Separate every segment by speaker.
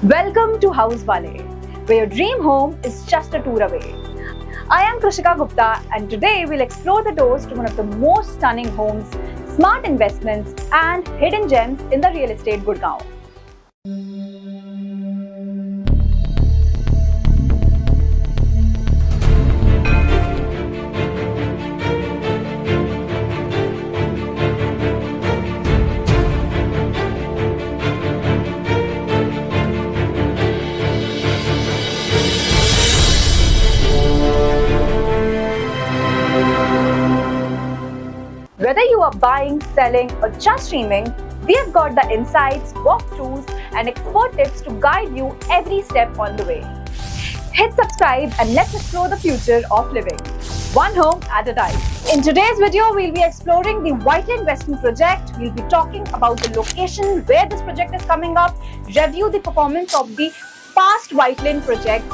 Speaker 1: Welcome to House Wale, where your dream home is just a tour away. I am Krishika Gupta, and today we'll explore the doors to one of the most stunning homes, smart investments, and hidden gems in the real estate Gurgaon. Whether you are buying, selling, or just dreaming, we have got the insights, walkthroughs, and expert tips to guide you every step on the way. Hit subscribe and let's explore the future of living, one home at a time. In today's video, we'll be exploring the White Lane Westin project. We'll be talking about the location where this project is coming up, review the performance of the past White Lane project,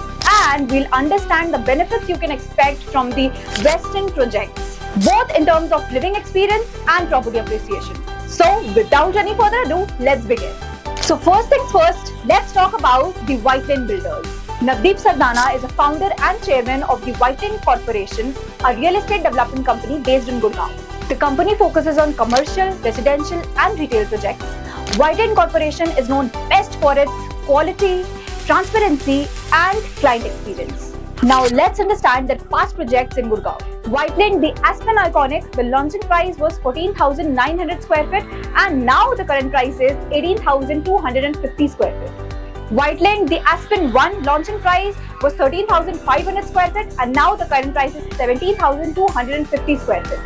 Speaker 1: and we'll understand the benefits you can expect from the Westin projects, both in terms of living experience and property appreciation. So without any further ado, let's begin. So first things first, let's talk about the White Lane builders. Navdeep Sardana is a founder and chairman of the White Lane Corporation, a real estate development company based in Gurgaon. The company focuses on commercial, residential and retail projects. White Lane Corporation is known best for its quality, transparency and client experience. Now let's understand the past projects in Gurgaon. White Lane, the Aspen Iconic, the launching price was 14,900 square feet and now the current price is 18,250 square feet. White Lane, the Aspen 1 launching price was 13,500 square feet and now the current price is 17,250 square feet.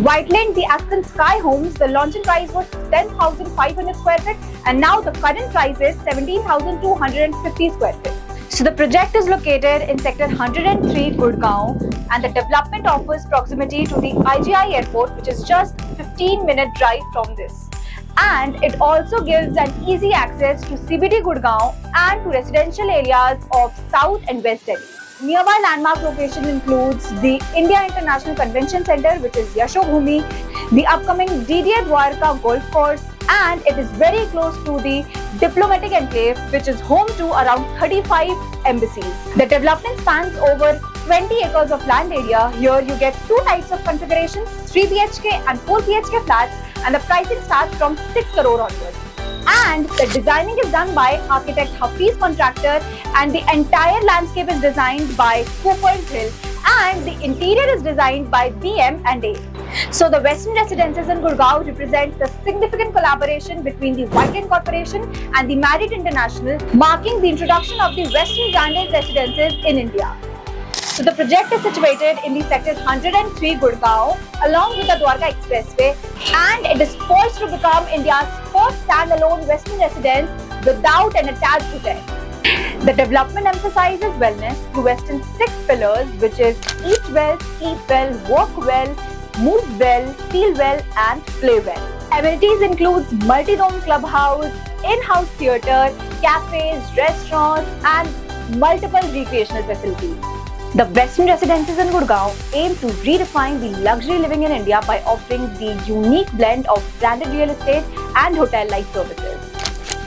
Speaker 1: White Lane, the Aspen Sky Homes, the launching price was 10,500 square feet and now the current price is 17,250 square feet. So the project is located in Sector 103 Gurgaon and the development offers proximity to the IGI airport, which is just 15-minute drive from this. And it also gives an easy access to CBD Gurgaon and to residential areas of South and West Delhi. Nearby landmark location includes the India International Convention Center, which is Yashobhoomi, the upcoming DDA Dwarka Golf Course, and it is very close to the Diplomatic Enclave, which is home to around 35 embassies. The development spans over 20 acres of land area. Here you get two types of configurations, 3 BHK and 4 BHK flats, and the pricing starts from 6 crore onwards. And the designing is done by architect Hafiz Contractor and the entire landscape is designed by Cooper's Hill and the interior is designed by BM&A. So the Westin Residences in Gurgaon represent the significant collaboration between the White Lane Corporation and the Marriott International, marking the introduction of the Westin branded residences in India. So the project is situated in the Sector 103 Gurgaon along with the Dwarka Expressway and it is poised to become India's first standalone Westin residence without an attached hotel. The development emphasizes wellness through Westin's 6 pillars, which is eat well, sleep well, work well, move well, feel well and play well. Amenities includes multi-dome clubhouse, in-house theatre, cafes, restaurants and multiple recreational facilities. The Westin Residences in Gurgaon aim to redefine the luxury living in India by offering the unique blend of branded real estate and hotel-like services.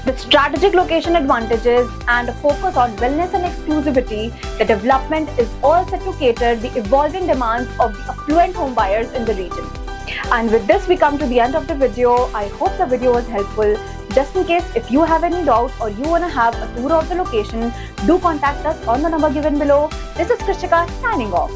Speaker 1: With strategic location advantages and a focus on wellness and exclusivity, the development is all set to cater the evolving demands of the affluent home buyers in the region. And with this, we come to the end of the video. I hope the video was helpful. Just in case if you have any doubt or you want to have a tour of the location, do contact us on the number given below. This is Krishika signing off.